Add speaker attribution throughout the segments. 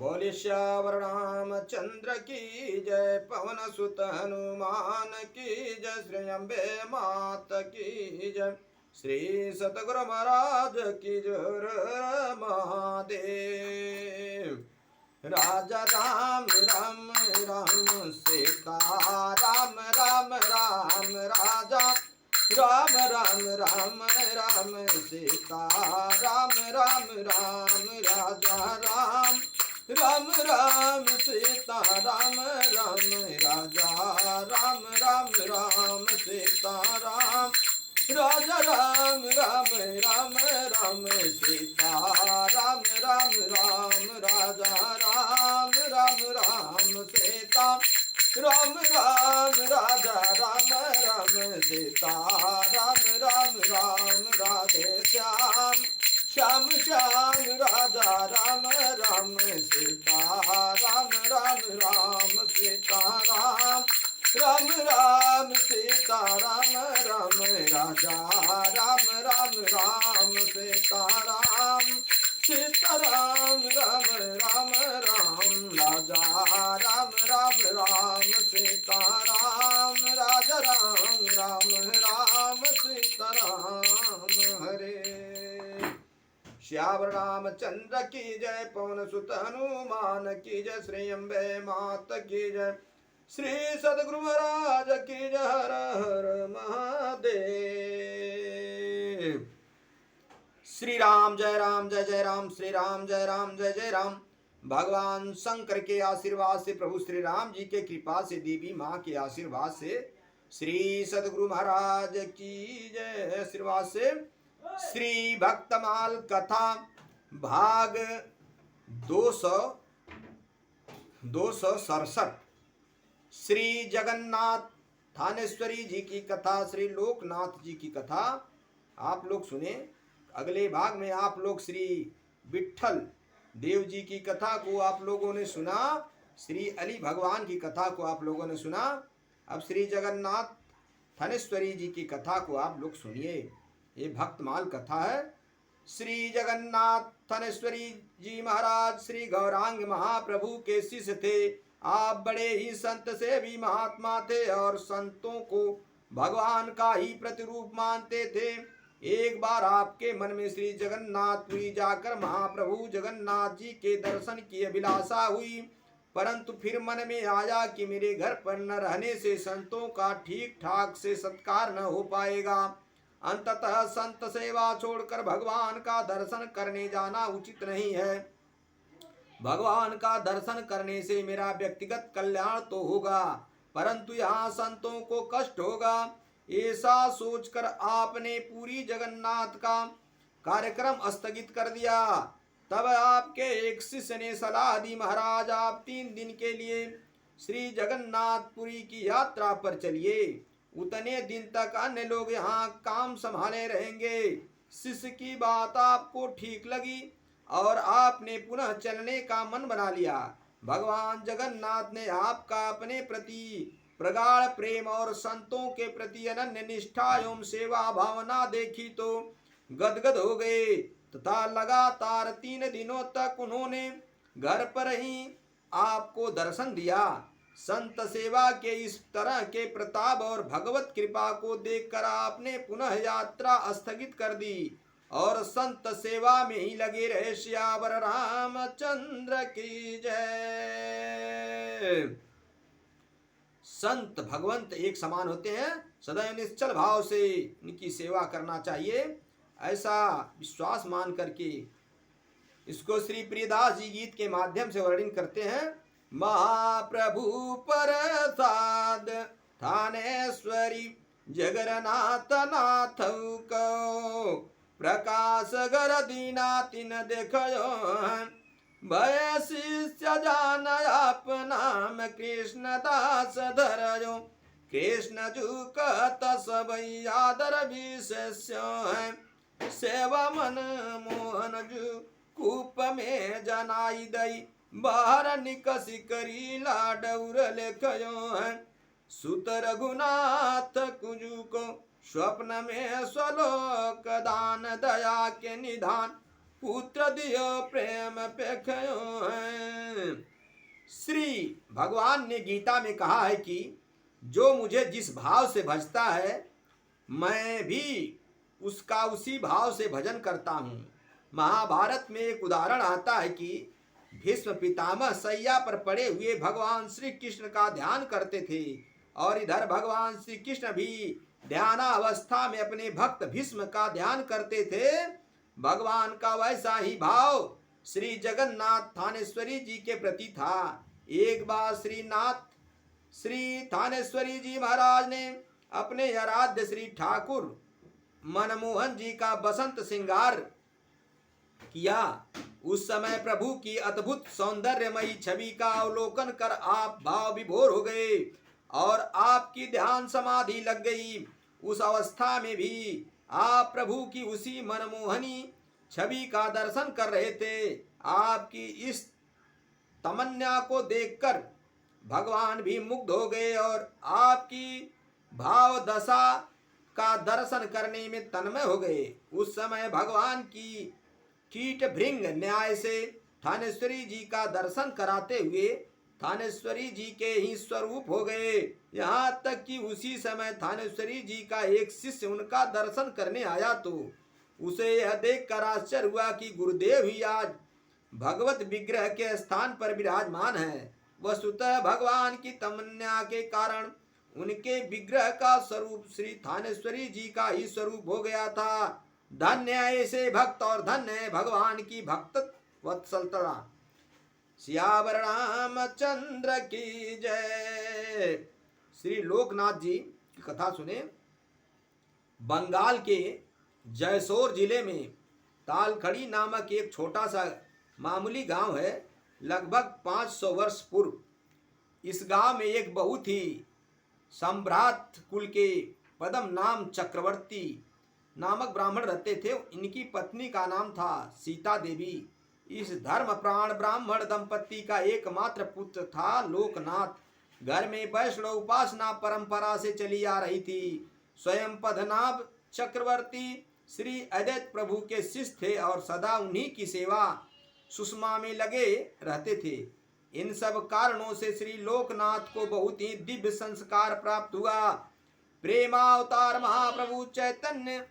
Speaker 1: बोले श्यावर रामचंद्र की जय, पवन सुत हनुमान की जय, श्री अम्बे मात की जय, श्री सतगुरु महाराज की जय। महादेव। राजा राम राम राम सीता राम राम राम, राजा राम राम राम राम सीता राम राम राम, राजा राम राम राम सीता राम राम, राजा राम राम राम सीता राम, राजा राम राम राम राम सीता राम राम राम, राजा राम राम राम सीता राम राम, राजा राम राम सीता राम राम राम, राधे श्याम श्याम श्याम, राजा राम राम सीता राम राम राम, सीता राम राम राम सीता राम राम, राजा राम राम राम सीता राम, सीता राम राम राम राम, राजा राम राम राम सीता राम, राजा राम राम राम सीता राम। हरे श्यावर रामचंद्र की जय, पवन सुत हनुमान की जय, श्री अम्बे मात की जय, श्री सदगुरु महाराज की जय। हर हर महादेव। श्री राम जय राम जय जय राम, श्री राम जय राम जय जय राम। भगवान शंकर के आशीर्वाद से, प्रभु श्री राम जी के कृपा से, देवी माँ के आशीर्वाद से, श्री सदगुरु महाराज की जय आशीर्वाद से, श्री भक्तमाल कथा भाग 267 श्री जगन्नाथ थानेश्वरी जी की कथा, श्री लोकनाथ जी की कथा आप लोग सुने। अगले भाग में आप लोग श्री विठल देव जी की कथा को आप लोगों ने सुना, श्री अली भगवान की कथा को आप लोगों ने सुना। अब श्री जगन्नाथ थानेश्वरी जी की कथा को आप लोग सुनिए। ये भक्तमाल कथा है। श्री जगन्नाथ थानेश्वरी जी महाराज श्री गौरांग महाप्रभु के शिष्य थे। आप बड़े ही संत सेवी महात्मा थे और संतों को भगवान का ही प्रतिरूप मानते थे। एक बार आपके मन में श्री जगन्नाथपुरी जाकर महाप्रभु जगन्नाथ जी के दर्शन की अभिलाषा हुई, परंतु फिर मन में आया कि मेरे घर पर न रहने से संतों का ठीक ठाक से सत्कार न हो पाएगा। अंततः संत सेवा छोड़कर भगवान का दर्शन करने जाना उचित नहीं है। भगवान का दर्शन करने से मेरा व्यक्तिगत कल्याण तो होगा, परंतु यहाँ संतों को कष्ट होगा। ऐसा सोचकर आपने पूरी जगन्नाथ का कार्यक्रम स्थगित कर दिया। तब आपके एक शिष्य ने सलाह दी, महाराज आप 3 दिन के लिए श्री जगन्नाथपुरी की यात्रा पर चलिए। उतने दिन तक अन्य लोग यहाँ काम संभाले रहेंगे। शिष्य की बात आपको ठीक लगी और आपने पुनः चलने का मन बना लिया। भगवान जगन्नाथ ने आपका अपने प्रति प्रगाढ़ प्रेम और संतों के प्रति अनन्य निष्ठा एवं सेवा भावना देखी तो गदगद हो गए तथा लगातार 3 दिनों तक उन्होंने घर पर ही आपको दर्शन दिया। संत सेवा के इस तरह के प्रताप और भगवत कृपा को देखकर आपने पुनः यात्रा स्थगित कर दी और संत सेवा में ही लगे रहे। श्यावर रामचंद्र की जय। संत भगवंत एक समान होते हैं, सदैव निश्चल भाव से इनकी सेवा करना चाहिए, ऐसा विश्वास मान करके इसको श्री प्रियदास जी गीत के माध्यम से वर्णन करते हैं। महाप्रभु प्रसाद थानेश्वरी जगन्नाथ नाथ को प्रकाश गर दीना तिन देखयो, भय शिष्य जान आप नाम कृष्ण दास धरयो, कृष्ण जू कहत सब आदर विशेष है, सेवा मन मोहन जू कूप में जनाई दई, बाहर निकसी करी लाडौर लेखयो है, सुत रघुनाथ कुजू को स्वप्न में स्वलोक दान, दया के निधान पुत्र दियो प्रेम पेख्यो है। श्री भगवान ने गीता में कहा है कि जो मुझे जिस भाव से भजता है मैं भी उसका उसी भाव से भजन करता हूँ। महाभारत में एक उदाहरण आता है कि भीष्म पितामह सैया पर पड़े हुए भगवान श्री कृष्ण का ध्यान करते थे और इधर भगवान श्री कृष्ण भी ध्यानावस्था में अपने भक्त भीष्म का ध्यान करते थे। भगवान का वैसा ही भाव श्री जगन्नाथ थानेश्वरी जी के प्रति था। एक बार श्री थानेश्वरी जी महाराज ने अपने आराध्य श्री ठाकुर मनमोहन जी का बसंत श्रृंगार किया। उस समय प्रभु की अद्भुत सौंदर्यमयी छवि का अवलोकन कर आप भाव विभोर हो गए और आपकी ध्यान समाधि लग गई। उस अवस्था में भी आप प्रभु की उसी मनमोहनी छवि का दर्शन कर रहे थे। आपकी इस तमन्ना को देखकर भगवान भी मुग्ध हो गए और आपकी भाव दशा का दर्शन करने में तन्मय हो गए। उस समय भगवान की कीट भृंग न्याय से थानेश्वरी जी का दर्शन कराते हुए थानेश्वरी जी के ही स्वरूप हो गए। यहाँ तक कि उसी समय थानेश्वरी जी का एक शिष्य उनका दर्शन करने आया तो उसे यह देखकर आश्चर्य हुआ कि गुरुदेव ही आज भगवत विग्रह के स्थान पर विराजमान है। वस्तुतः भगवान की तमन्ना के कारण उनके विग्रह का स्वरूप श्री थानेश्वरी जी का ही स्वरूप हो गया था। धन्य है ऐसे भक्त और धन्य है भगवान की भक्त वत्सलता। सियावर रामचंद्र की जय। श्री लोकनाथ जी की कथा सुने। बंगाल के जयसोर जिले में तालखड़ी नामक एक छोटा सा मामूली गांव है। लगभग 500 वर्ष पूर्व इस गांव में एक बहुत ही सम्भ्रात कुल के पद्म नाम चक्रवर्ती नामक ब्राह्मण रहते थे। इनकी पत्नी का नाम था सीता देवी। इस धर्म प्राण ब्राह्मण दंपति का एकमात्र पुत्र था लोकनाथ। घर में वैष्णव उपासना परंपरा से चली आ रही थी। स्वयं पद्मनाभ चक्रवर्ती श्री अद्वैत प्रभु के शिष्य थे और सदा उन्हीं की सेवा सुषमा में लगे रहते थे। इन सब कारणों से श्री लोकनाथ को बहुत ही दिव्य संस्कार प्राप्त हुआ। प्रेमावतार महाप्रभु चैतन्य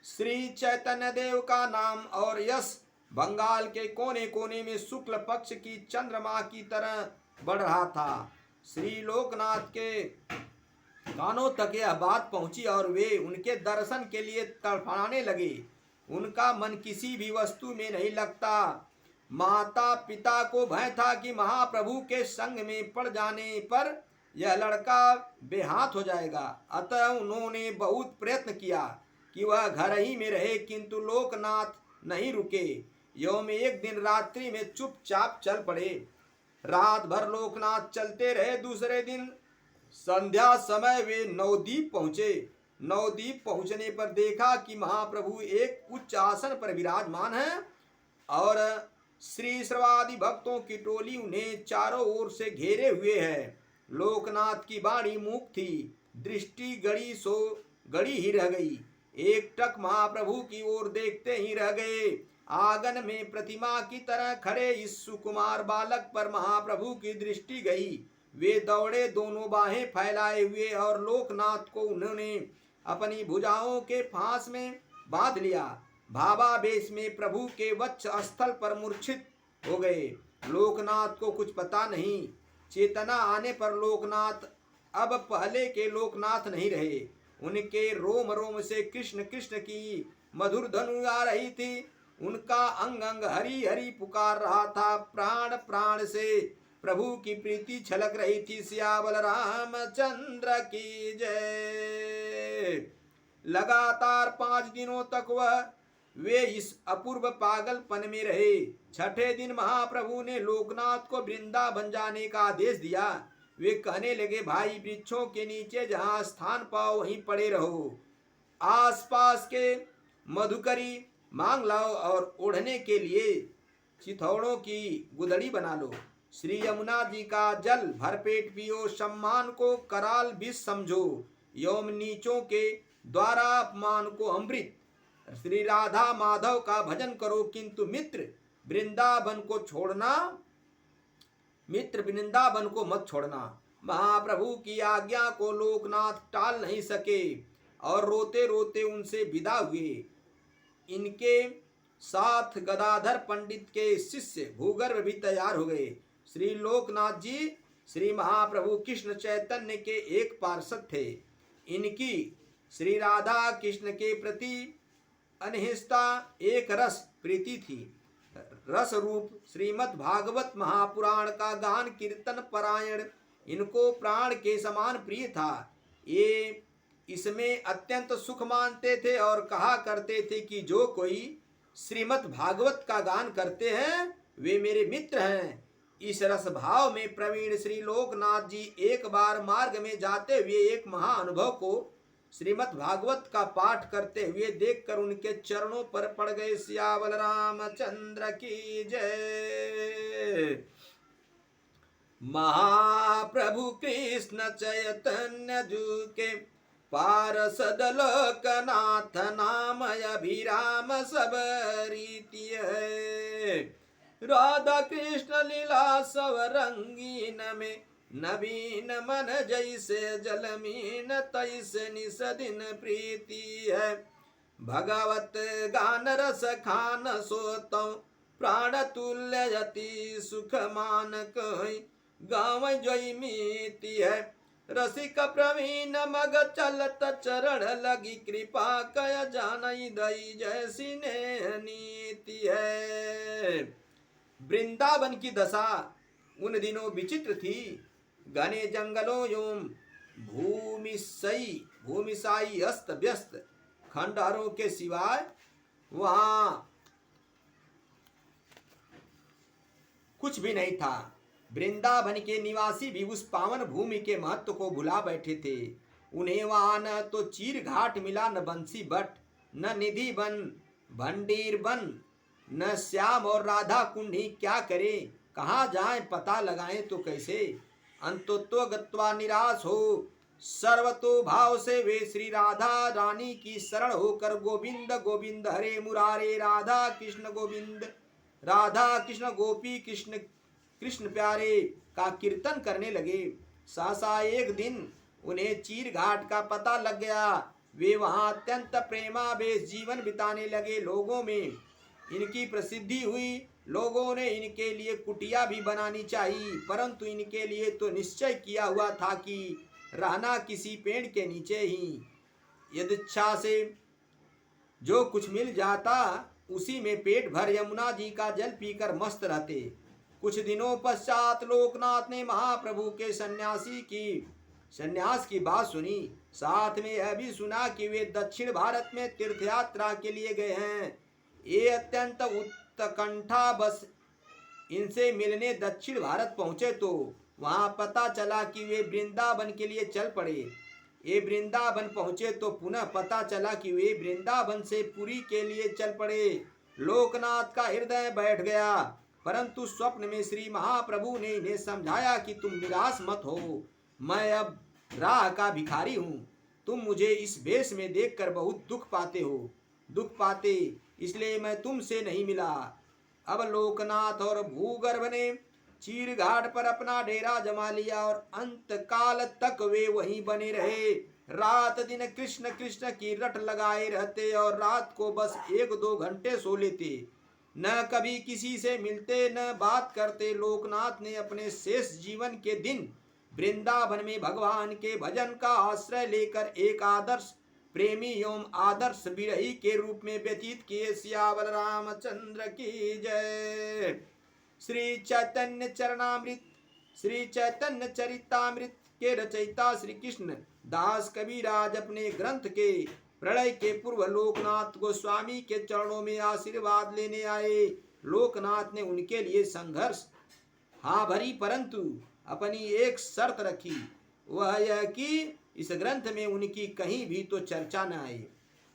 Speaker 1: श्री चैतन्य देव का नाम और यश बंगाल के कोने कोने में शुक्ल पक्ष की चंद्रमा की तरह बढ़ रहा था। श्री लोकनाथ के कानों तक यह बात पहुंची और वे उनके दर्शन के लिए तड़फड़ाने लगे। उनका मन किसी भी वस्तु में नहीं लगता। माता पिता को भय था कि महाप्रभु के संग में पड़ जाने पर यह लड़का बेहाथ हो जाएगा। अतः उन्होंने बहुत प्रयत्न किया कि वह घर ही में रहे, किंतु लोकनाथ नहीं रुके। यों में एक दिन रात्रि में चुपचाप चल पड़े। रात भर लोकनाथ चलते रहे। दूसरे दिन संध्या समय वे नवद्वीप पहुंचे। नवद्वीप पहुंचने पर देखा कि महाप्रभु एक उच्च आसन पर विराजमान है और श्री सर्वादि भक्तों की टोली उन्हें चारों ओर से घेरे हुए है। लोकनाथ की वाणी मूक थी, दृष्टि गड़ी ही रह गई। एक टक महाप्रभु की ओर देखते ही रह गए। आंगन में प्रतिमा की तरह खड़े इस सुकुमार बालक पर महाप्रभु की दृष्टि गई। वे दौड़े, दोनों बाहें फैलाए हुए, और लोकनाथ को उन्होंने अपनी भुजाओं के फांस में बांध लिया। भावावेश में प्रभु के वक्ष स्थल पर मूर्छित हो गए। लोकनाथ को कुछ पता नहीं। चेतना आने पर लोकनाथ अब पहले के लोकनाथ नहीं रहे। उनके रोम रोम से कृष्ण कृष्ण की मधुर धनु आ रही थी। उनका अंग अंग हरि हरि पुकार रहा था। प्राण प्राण से प्रभु की प्रीति छलक रही थी। सियावल रामचंद्र की जय। लगातार 5 दिनों तक वे इस अपूर्व पागलपन में रहे। छठे दिन महाप्रभु ने लोकनाथ को वृंदावन जाने का आदेश दिया। वे कहने लगे, भाई वृक्षों के नीचे जहाँ स्थान पाओ वहीं पड़े रहो। आसपास के मधुकरी मांग लाओ और ओढ़ने के लिए चिथौड़ों की गुदड़ी बना लो। श्री यमुना जी का जल भरपेट पियो। सम्मान को कराल विष समझो। यौम नीचों के द्वारा अपमान को अमृत। श्री राधा माधव का भजन करो, किंतु मित्र वृंदावन को छोड़ना, मित्र वृंदावन को मत छोड़ना। महाप्रभु की आज्ञा को लोकनाथ टाल नहीं सके और रोते रोते उनसे विदा हुए। इनके साथ गदाधर पंडित के शिष्य भूगर्भ भी तैयार हो गए। श्री लोकनाथ जी श्री महाप्रभु कृष्ण चैतन्य के एक पार्षद थे। इनकी श्री राधा कृष्ण के प्रति अनहिंसता एक रस प्रीति थी। रस रूप श्रीमद् भागवत महापुराण का गान कीर्तन परायण इनको प्राण के समान प्रिय था। ये इसमें अत्यंत सुख मानते थे और कहा करते थे कि जो कोई श्रीमद् भागवत का गान करते हैं वे मेरे मित्र हैं। इस रस भाव में प्रवीण श्री लोकनाथ जी एक बार मार्ग में जाते हुए एक महाअनुभव को श्रीमद् भागवत का पाठ करते हुए देखकर उनके चरणों पर पड़ गए। सियावल रामचंद्र की जय। महाप्रभु कृष्ण चैतन्य जू के पार्षद लोकनाथ नाम अभिराम सब रीति है। राधा कृष्ण लीला सब रंगीन में नवीन मन जैसे जलमीन तैसे निसदिन प्रीति है। भगवत गान रस खान सोतौ प्राण तुल्य यति सुख मान कहि गाँव जोई मीति है। रसिक प्रवीण मग चलत चरण लगी कृपा कय जानई दई जैसी ने नीति है। वृंदावन की दशा उन दिनों विचित्र थी। घने जंगलों एवं भूमिसाई अस्त व्यस्त खंडहरों के सिवाय वहां कुछ भी नहीं था। वृंदावन के निवासी भी उस पावन भूमि के महत्व को भुला बैठे थे। उन्हें वहां न तो चीर घाट मिला, न बंसी बट, न निधि बन भंडीर बन, न श्याम और राधा कुंड ही क्या करे, कहाँ जाएं, पता लगाएं तो कैसे। अंतोत्व गत्वा निराश हो सर्वतो भाव से वे श्री राधा रानी की शरण होकर गोविंद गोविंद हरे मुरारे राधा कृष्ण गोविंद, राधा कृष्ण गोपी कृष्ण कृष्ण प्यारे का कीर्तन करने लगे। सहसा एक दिन उन्हें चीर घाट का पता लग गया। वे वहां अत्यंत प्रेमावेश जीवन बिताने लगे। लोगों में इनकी प्रसिद्धि हुई। लोगों ने इनके लिए कुटिया भी बनानी चाहिए, परंतु इनके लिए तो निश्चय किया हुआ था कि रहना किसी पेड़ के नीचे ही। यदृच्छा से जो कुछ मिल जाता उसी में पेट भर यमुना जी का जल पीकर मस्त रहते। कुछ दिनों पश्चात लोकनाथ ने महाप्रभु के सन्यास की बात सुनी। साथ में यह भी सुना कि वे दक्षिण भारत में तीर्थयात्रा के लिए गए हैं। ये अत्यंत उत्कंठा बस इनसे मिलने दक्षिण भारत पहुंचे तो वहां पता चला कि वे वृंदावन के लिए चल पड़े। ये वृंदावन पहुंचे तो पुनः पता चला कि वे वृंदावन से पुरी के लिए चल पड़े। लोकनाथ का हृदय बैठ गया, परंतु स्वप्न में श्री महाप्रभु ने इन्हें समझाया कि तुम निराश मत हो, मैं अब राह का भिखारी हूँ। तुम मुझे इस वेश में देखकर बहुत दुख पाते, इसलिए मैं तुमसे नहीं मिला। अब लोकनाथ और भूगर्भ ने चीर घाट पर अपना डेरा जमा लिया और अंत काल तक वे वहीं बने रहे। रात दिन कृष्ण कृष्ण की रट लगाए रहते और रात को बस 1-2 घंटे सो लेते। न कभी किसी से मिलते, न बात करते। लोकनाथ ने अपने शेष जीवन के दिन वृंदावन में भगवान के भजन का आश्रय लेकर एक आदर्श प्रेमी एवं आदर्श विरही के रूप में व्यतीत किए। सियावल रामचंद्र की जय। श्री चैतन्य चरणामृत, श्री चैतन्य चरितामृत के रचयिता श्री कृष्ण दास कविराज अपने ग्रंथ के प्रलय के पूर्व लोकनाथ गोस्वामी के चरणों में आशीर्वाद लेने आए। लोकनाथ ने उनके लिए संघर्ष हाँ भरी, परंतु अपनी एक शर्त रखी, वह यह कि इस ग्रंथ में उनकी कहीं भी तो चर्चा न आए,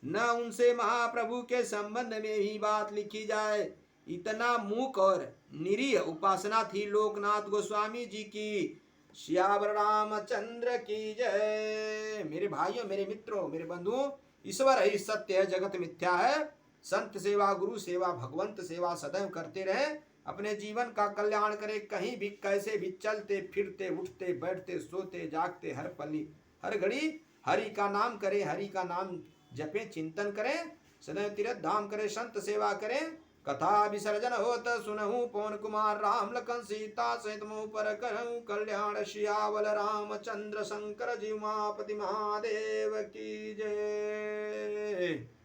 Speaker 1: न उनसे महाप्रभु के संबंध में ही बात लिखी जाए। इतना मूक और निरीह उपासना थी लोकनाथ गोस्वामी जी की। श्यावर रामचंद्र की जय। मेरे भाइयों, मेरे मित्रों, मेरे बंधुओं, ईश्वर ही सत्य है, जगत मिथ्या है। संत सेवा, गुरु सेवा, भगवंत सेवा सदैव करते रहे, अपने जीवन का कल्याण करे। कहीं भी कैसे भी चलते फिरते, उठते बैठते, सोते जागते, हर पली हर घड़ी हरि का नाम करें, हरि का नाम जपे, चिंतन करें, सदैव तीर्थ धाम करें, संत सेवा करें। कथा विसर्जन होत सुनहु पवन कुमार, राम लखन सीता सहित मुँह पर करहु कल्याण। सियावल रामचंद्र शंकर जी, उमापति महादेव की जय।